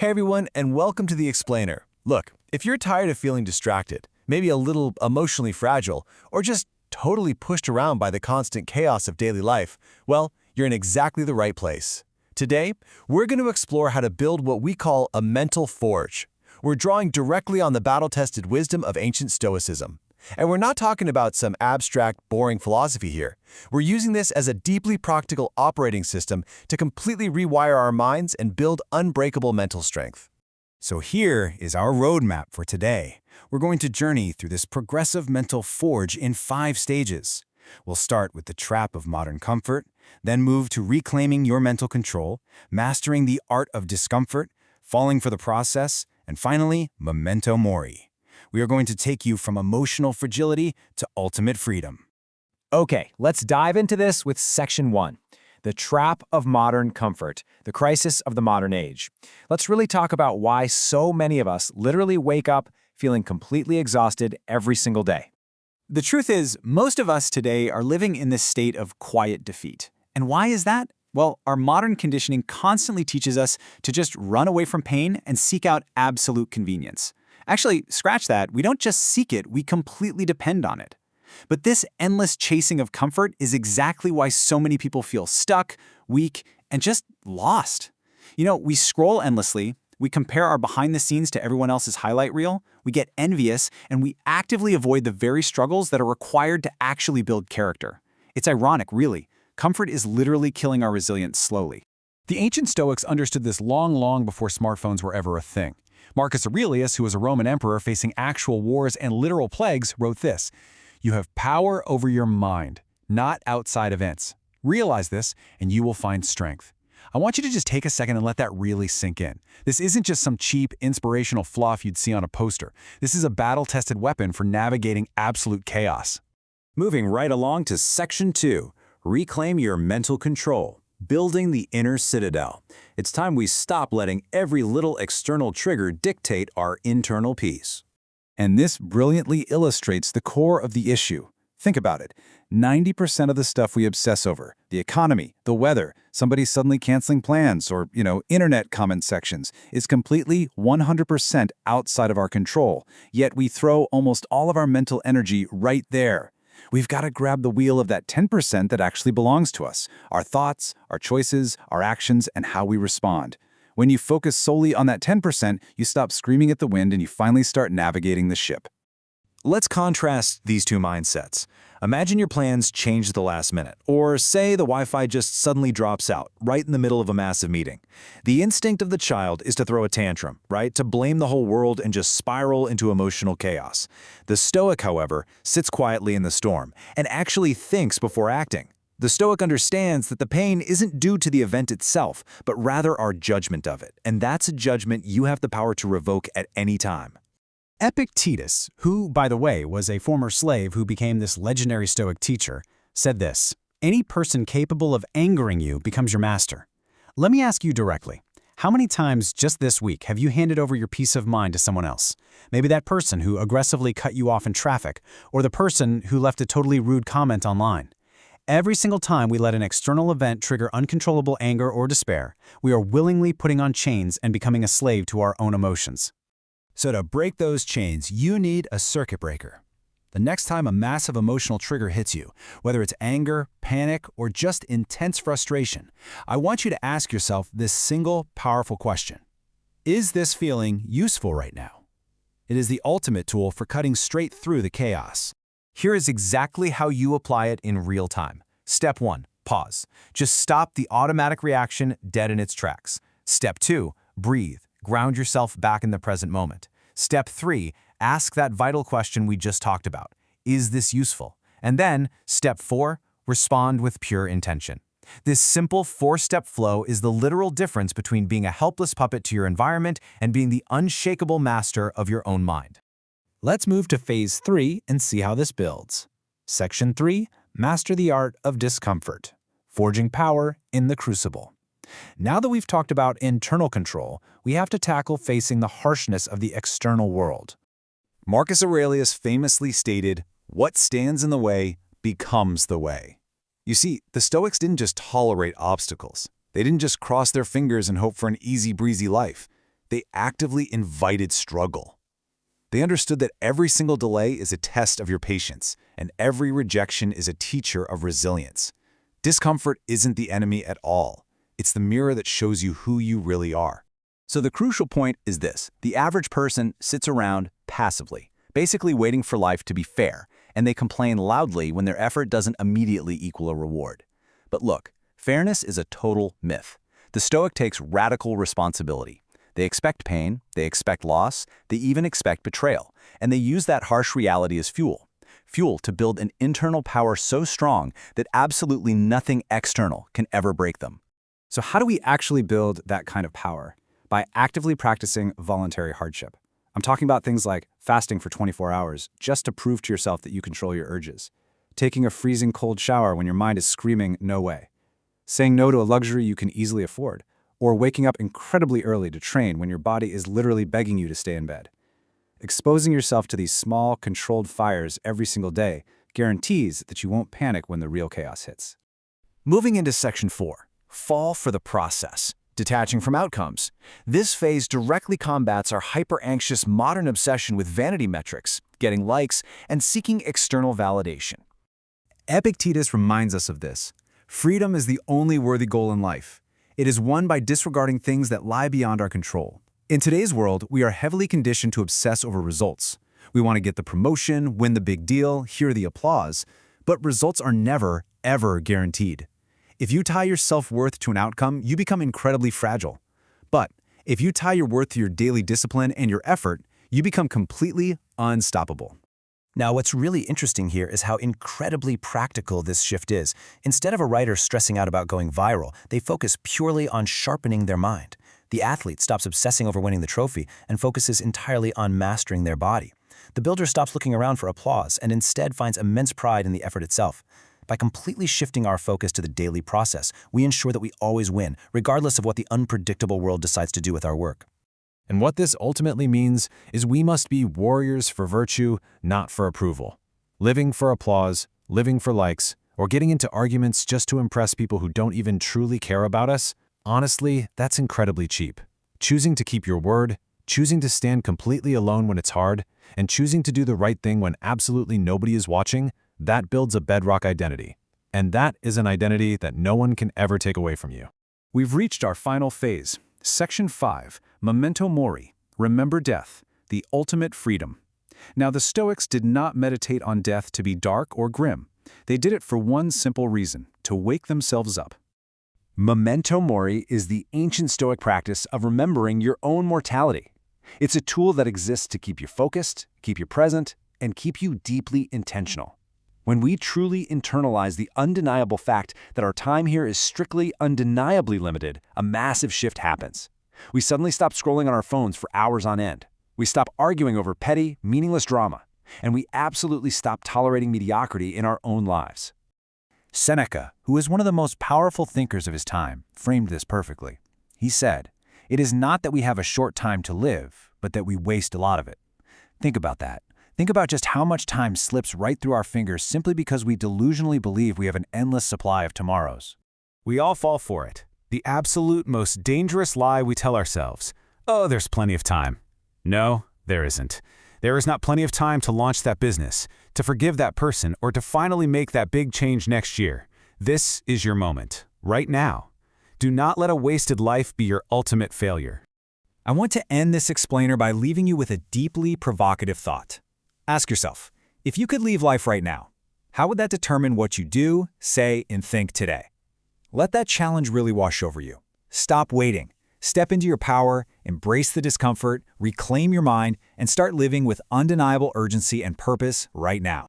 Hey everyone, and welcome to The Explainer. Look, if you're tired of feeling distracted, maybe a little emotionally fragile, or just totally pushed around by the constant chaos of daily life, well, you're in exactly the right place. Today, we're going to explore how to build what we call a mental forge. We're drawing directly on the battle-tested wisdom of ancient Stoicism. And we're not talking about some abstract, boring philosophy here. We're using this as a deeply practical operating system to completely rewire our minds and build unbreakable mental strength. So here is our roadmap for today. We're going to journey through this progressive mental forge in 5 stages. We'll start with the trap of modern comfort, then move to reclaiming your mental control, mastering the art of discomfort, falling for the process, and finally, Memento Mori. We are going to take you from emotional fragility to ultimate freedom. Okay, let's dive into this with Section 1, the trap of modern comfort, the crisis of the modern age. Let's really talk about why so many of us literally wake up feeling completely exhausted every single day. The truth is, most of us today are living in this state of quiet defeat. And why is that? Well, our modern conditioning constantly teaches us to just run away from pain and seek out absolute convenience. Actually, scratch that, we don't just seek it, we completely depend on it. But this endless chasing of comfort is exactly why so many people feel stuck, weak, and just lost. We scroll endlessly, we compare our behind the scenes to everyone else's highlight reel, we get envious, and we actively avoid the very struggles that are required to actually build character. It's ironic, really. Comfort is literally killing our resilience slowly. The ancient Stoics understood this long before smartphones were ever a thing. Marcus Aurelius, who was a Roman emperor facing actual wars and literal plagues, wrote this: "You have power over your mind, not outside events. Realize this, and you will find strength." I want you to just take a second and let that really sink in. This isn't just some cheap, inspirational fluff you'd see on a poster. This is a battle-tested weapon for navigating absolute chaos. Moving right along to Section 2, reclaim your mental control. Building the inner citadel. It's time we stop letting every little external trigger dictate our internal peace. And this brilliantly illustrates the core of the issue. Think about it. 90% of the stuff we obsess over, the economy, the weather, somebody suddenly canceling plans, or, internet comment sections, is completely 100% outside of our control. Yet we throw almost all of our mental energy right there. We've got to grab the wheel of that 10% that actually belongs to us, our thoughts, our choices, our actions, and how we respond. When you focus solely on that 10%, you stop screaming at the wind and you finally start navigating the ship. Let's contrast these two mindsets. Imagine your plans change at the last minute, or say the Wi-Fi just suddenly drops out, right in the middle of a massive meeting. The instinct of the child is to throw a tantrum, right? To blame the whole world and just spiral into emotional chaos. The Stoic, however, sits quietly in the storm and actually thinks before acting. The Stoic understands that the pain isn't due to the event itself, but rather our judgment of it, and that's a judgment you have the power to revoke at any time. Epictetus, who, by the way, was a former slave who became this legendary Stoic teacher, said this: "Any person capable of angering you becomes your master." Let me ask you directly, how many times just this week have you handed over your peace of mind to someone else? Maybe that person who aggressively cut you off in traffic, or the person who left a totally rude comment online. Every single time we let an external event trigger uncontrollable anger or despair, we are willingly putting on chains and becoming a slave to our own emotions. So to break those chains, you need a circuit breaker. The next time a massive emotional trigger hits you, whether it's anger, panic, or just intense frustration, I want you to ask yourself this single, powerful question. Is this feeling useful right now? It is the ultimate tool for cutting straight through the chaos. Here is exactly how you apply it in real time. Step 1, pause. Just stop the automatic reaction dead in its tracks. Step 2, breathe. Ground yourself back in the present moment. Step 3, ask that vital question we just talked about. Is this useful? And then, Step 4, respond with pure intention. This simple 4-step flow is the literal difference between being a helpless puppet to your environment and being the unshakable master of your own mind. Let's move to Phase 3 and see how this builds. Section 3, Master the Art of Discomfort. Forging Power in the Crucible. Now that we've talked about internal control, we have to tackle facing the harshness of the external world. Marcus Aurelius famously stated, "What stands in the way becomes the way." You see, the Stoics didn't just tolerate obstacles. They didn't just cross their fingers and hope for an easy breezy life. They actively invited struggle. They understood that every single delay is a test of your patience, and every rejection is a teacher of resilience. Discomfort isn't the enemy at all. It's the mirror that shows you who you really are. So the crucial point is this: the average person sits around passively, basically waiting for life to be fair, and they complain loudly when their effort doesn't immediately equal a reward. But look, fairness is a total myth. The Stoic takes radical responsibility. They expect pain, they expect loss, they even expect betrayal, and they use that harsh reality as fuel. Fuel to build an internal power so strong that absolutely nothing external can ever break them. So how do we actually build that kind of power? By actively practicing voluntary hardship. I'm talking about things like fasting for 24 hours just to prove to yourself that you control your urges, taking a freezing cold shower when your mind is screaming, "No way," saying no to a luxury you can easily afford, or waking up incredibly early to train when your body is literally begging you to stay in bed. Exposing yourself to these small, controlled fires every single day guarantees that you won't panic when the real chaos hits. Moving into Section 4, fall for the process, detaching from outcomes. This phase directly combats our hyper-anxious modern obsession with vanity metrics, getting likes, and seeking external validation. Epictetus reminds us of this. Freedom is the only worthy goal in life. It is won by disregarding things that lie beyond our control. In today's world, we are heavily conditioned to obsess over results. We want to get the promotion, win the big deal, hear the applause, but results are never, ever guaranteed. If you tie your self-worth to an outcome, you become incredibly fragile. But if you tie your worth to your daily discipline and your effort, you become completely unstoppable. Now, what's really interesting here is how incredibly practical this shift is. Instead of a writer stressing out about going viral, they focus purely on sharpening their mind. The athlete stops obsessing over winning the trophy and focuses entirely on mastering their body. The builder stops looking around for applause and instead finds immense pride in the effort itself. By completely shifting our focus to the daily process, we ensure that we always win, regardless of what the unpredictable world decides to do with our work. And what this ultimately means is we must be warriors for virtue, not for approval. Living for applause, living for likes, or getting into arguments just to impress people who don't even truly care about us, honestly, that's incredibly cheap. Choosing to keep your word, choosing to stand completely alone when it's hard, and choosing to do the right thing when absolutely nobody is watching, that builds a bedrock identity. And that is an identity that no one can ever take away from you. We've reached our final phase. Section 5, Memento Mori, Remember Death, the Ultimate Freedom. Now, the Stoics did not meditate on death to be dark or grim. They did it for one simple reason: to wake themselves up. Memento Mori is the ancient Stoic practice of remembering your own mortality. It's a tool that exists to keep you focused, keep you present, and keep you deeply intentional. When we truly internalize the undeniable fact that our time here is strictly, undeniably limited, a massive shift happens. We suddenly stop scrolling on our phones for hours on end. We stop arguing over petty, meaningless drama. And we absolutely stop tolerating mediocrity in our own lives. Seneca, who is one of the most powerful thinkers of his time, framed this perfectly. He said, "It is not that we have a short time to live, but that we waste a lot of it." Think about that. Think about just how much time slips right through our fingers simply because we delusionally believe we have an endless supply of tomorrows. We all fall for it. The absolute most dangerous lie we tell ourselves. Oh, there's plenty of time. No, there isn't. There is not plenty of time to launch that business, to forgive that person, or to finally make that big change next year. This is your moment, right now. Do not let a wasted life be your ultimate failure. I want to end this explainer by leaving you with a deeply provocative thought. Ask yourself, if you could leave life right now, how would that determine what you do, say, and think today? Let that challenge really wash over you. Stop waiting. Step into your power, embrace the discomfort, reclaim your mind, and start living with undeniable urgency and purpose right now.